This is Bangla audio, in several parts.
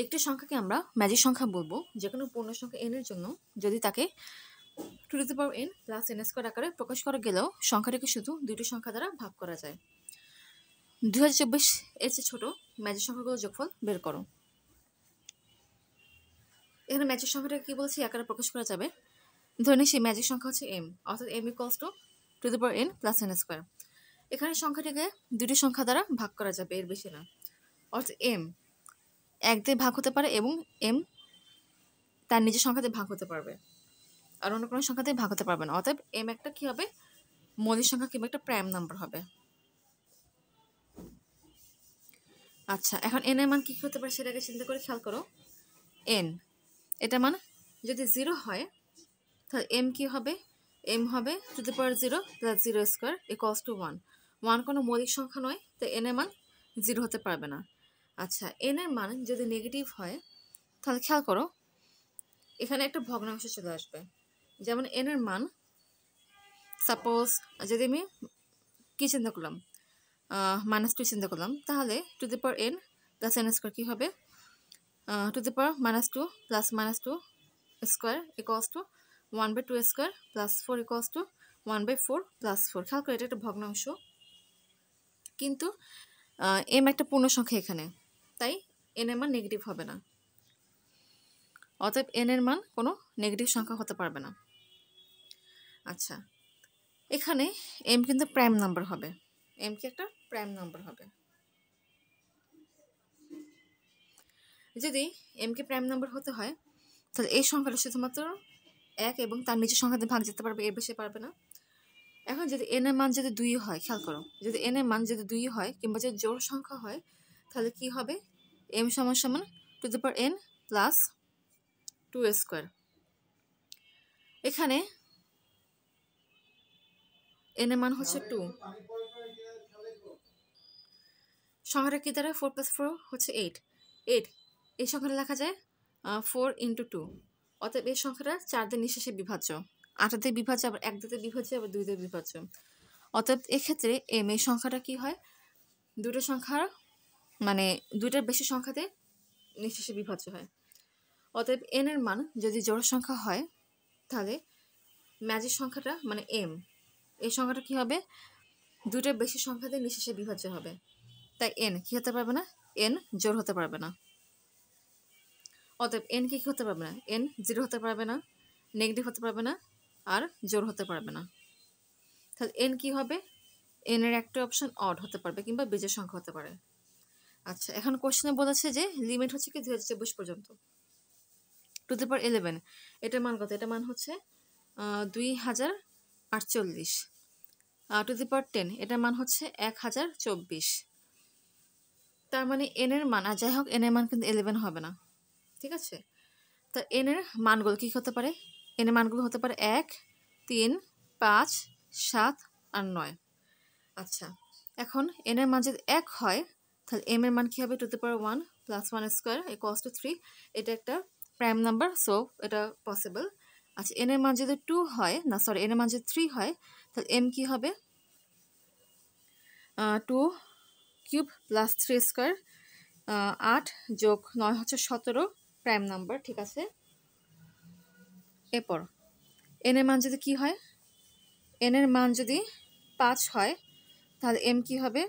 একটি সংখ্যাকে আমরা ম্যাজিক সংখ্যা বলবো যে কোনো পূর্ণ সংখ্যা n এর জন্য যদি তাকে two to the power n plus n square আকারে প্রকাশ করা গেলেও সংখ্যাটিকে শুধু দুইটি সংখ্যা দ্বারা ভাগ করা যায়। 2024 এর চেয়ে ছোট ম্যাজিক সংখ্যাগুলোর যোগফল বের করো। এখানে ম্যাজিক সংখ্যাটাকে কি বলছি আকারে প্রকাশ করা যাবে। ধরে নিই সেই ম্যাজিক সংখ্যা হচ্ছে m, অর্থাৎ m equals to the power n plus n square. এখানে সংখ্যাটিকে দুটি সংখ্যা দ্বারা ভাগ করা যাবে, এর বেশি না। অর্থাৎ m এক দিয়ে ভাগ হতে পারে এবং m তার নিজের সংখ্যাতে ভাগ হতে পারবে, আর অন্য কোনো সংখ্যাতে ভাগ হতে পারবে না। অতএব m একটা কি হবে, মৌলিক সংখ্যা কিংবা একটা প্রাইম নাম্বার হবে। আচ্ছা, এখন n এর মান কি হতে পারে সেটাকে চিন্তা করে খেয়াল করো। n এটা মান যদি 0 হয় তাহলে m কি হবে, m হবে to the power 0 plus 0 square equals two 1। 1 কোনো মৌলিক সংখ্যা নয়, তাই n এর মান 0 হতে পারবে না। আচ্ছা, n এর মান যদি নেগেটিভ হয় তাহলে খেয়াল করো এখানে একটা ভগ্নাংশ চলে আসবে। যেমন n এর মান সাপোজ যদি আমি কি চিন্তা করলাম, -2 চিন্তা করলাম, তাহলে to the power n plus n square কী হবে, to the power -2 plus -2 square equals to 1/2 square plus 4 equals to 1/4 plus 4। খেয়াল করে এটা একটা ভগ্নাংশ, কিন্তু m একটা পূর্ণ সংখ্যা এখানে, তাই n এর মান নেগেটিভ হবে না। অতএব n এর মান কোনো নেগেটিভ সংখ্যা হতে পারবে না। আচ্ছা, এখানে m কিন্তু প্রাইম নাম্বার হবে, m কি একটা প্রাইম নাম্বার হবে। যদি m কে প্রাইম নাম্বার হতে হয় তাহলে এই সংখ্যাটা শুধুমাত্র 1 এবং তার নিচের সংখ্যাতে ভাগ যেতে পারবে, এর বেশি পারবে না। এখন যদি n এর মান যদি 2 হয়, খেয়াল করো, যদি n এর মান যদি 2 হয় কিংবা যদি জোড় সংখ্যা হয় তাহলে কি হবে, m সমান সমান two the power n plus 2 square. এখানে n এর মান হচ্ছে 2, সংখ্যাটা কি দ্বারা 4 + 4 হচ্ছে 8। এই সংখ্যাটা লেখা যায় 4 × 2। অতএব এই সংখ্যাটা 4 দিয়ে নিঃশেষে বিভাজ্য, 8 দিয়ে বিভাজ্য, আবার 1 দিয়ে বিভাজ্য, আবার 2 দিয়ে বিভাজ্য। অতএব এক্ষেত্রে m এই সংখ্যাটা কি হয়, দুটো সংখ্যার মানে দুইটার বেশি সংখ্যাতে নিঃশেষে বিভাজ্য হয়। অতএব n এর মান যদি জোড় সংখ্যা হয় তাহলে ম্যাজিক সংখ্যাটা মানে m, এই সংখ্যাটা কি হবে, দুইটার বেশি সংখ্যাতে নিঃশেষে বিভাজ্য হবে। তাই n কি হতে পারবে না, n জোড় হতে পারবে না। অতএব n কি হতে পারবে না, n 0 হতে পারবে না, নেগেটিভ হতে পারবে না, আর জোড় হতে পারবে না। তাহলে n কি হবে, n এর একটা অপশন অড হতে পারবে কিংবা বিজোড় সংখ্যা হতে পারে। আচ্ছা, এখন কোশ্চেনে বলেছে যে লিমিট হচ্ছে কি 2024 পর্যন্ত। টু দি পাওয়ার 11 এটার মান কত, এটার মান হচ্ছে 2048। টু দি পাওয়ার 10 এটার মান হচ্ছে 1024। তার মানে n এর মান, আর যাই হোক n এর মান কিন্তু 11 হবে না, ঠিক আছে। তা n এর মানগুলো কী হতে পারে, n এর মানগুলো হতে পারে 1, 3, 5, 7 আর 9। আচ্ছা, এখন n এর মান যদি 1 হয় তাহলে m এর মান কী হবে, to the power 1 plus 1 square equals two 3। এটা একটা প্রাইম নাম্বার, সো এটা পসিবল। আচ্ছা, n এর মান যদি 2 হয়, না সরি, n এর মান যদি 3 হয় তাহলে m কী হবে, 2 কিউব প্লাস 3 স্কোয়ার, 8 যোগ 9 হচ্ছে 17, প্রাইম নাম্বার, ঠিক আছে। এরপর n এর মান যদি কি হয়, n এর মান যদি 5 হয় তাহলে m কি হবে,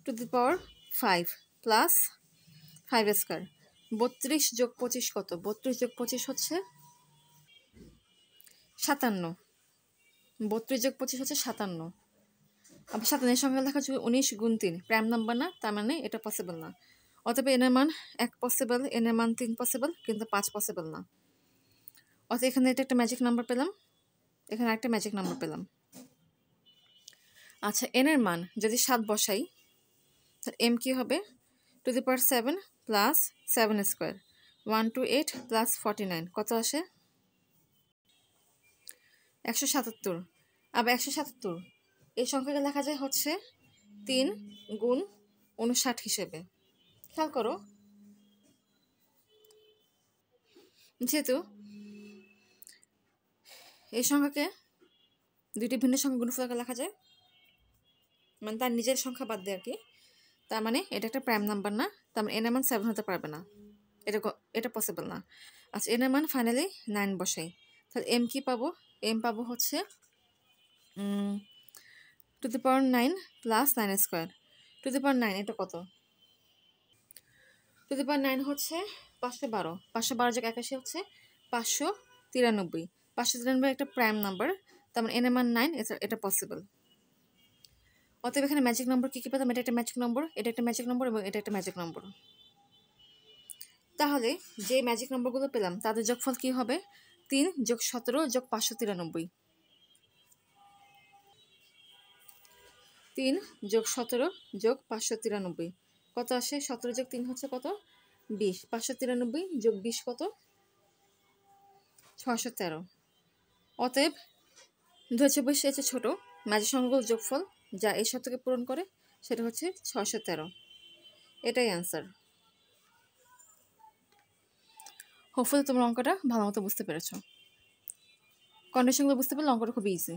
to the power 5 plus 5 square. 32 যোগ 25 কত, 32 যোগ 25 হচ্ছে 57। 32 যোগ 25 হচ্ছে 57। আবার 57 এর সঙ্গে লেখা যাবে 19 গুণ 3, প্রাইম নাম্বার না, তার মানে এটা পসিবল না। অতএব n এর মান 1 পসিবল, n এর মান 3 পসিবল, কিন্তু 5 পসিবল না। অতএব এখানে এটা একটা ম্যাজিক নাম্বার পেলাম, এখানে একটা ম্যাজিক নাম্বার পেলাম। আচ্ছা, n এর মান যদি 7 বসাই তাহলে m কি হবে, to the power 7 plus 7 square, 128 plus 49 কত আসে, 177। আবার 177 এই সংখ্যাকে লেখা যায় হচ্ছে 3 গুণ 59 হিসেবে। খেয়াল করো, যেহেতু এই সংখ্যাকে দুইটি ভিন্ন সংখ্যা গুণফলকে লেখা যায়, মানে তার নিজের সংখ্যা বাদ দেয় আর কি, তার মানে এটা একটা প্রাইম নাম্বার না, তার মানে n এর মান 7 হতে পারবে না। এটা পসিবল না। আচ্ছা এন এর মান ফাইনালি 9 বসাই। তাহলে এম কি পাবো? এম পাবো হচ্ছে 2^9 প্লাস 9 স্কোয়ার। 2^9 এটা কত? 2^9 হচ্ছে 512। 512 যোগ 81 হচ্ছে 593। 593 একটা প্রাইম নাম্বার, তার মানে এন এর মান 9, এটা পসিবল। অতএব এখানে ম্যাজিক নম্বর কী কী পেতাম? এটা একটা ম্যাজিক নম্বর, এটা একটা ম্যাজিক নম্বর এবং এটা একটা ম্যাজিক নম্বর। তাহলে যে ম্যাজিক নম্বরগুলো পেলাম তাদের যোগফল কী হবে? 3 যোগ 17 যোগ 593। 3 যোগ 17 যোগ 593 কত আসে? 17 যোগ 3 হচ্ছে কত? 20। 593 যোগ 20 কত? 613। অতএব 224 এর চেয়ে ছোট ম্যাজিক সংখ্যাগুলোর যোগফল যা এই শর্তকে পূরণ করে সেটা হচ্ছে 613। এটাই অ্যান্সার। হোপফুলি তোমরা অঙ্কটা ভালো মতো বুঝতে পেরেছো। কন্ডিশনগুলো বুঝতে পারলে অঙ্কটা খুব ইজি।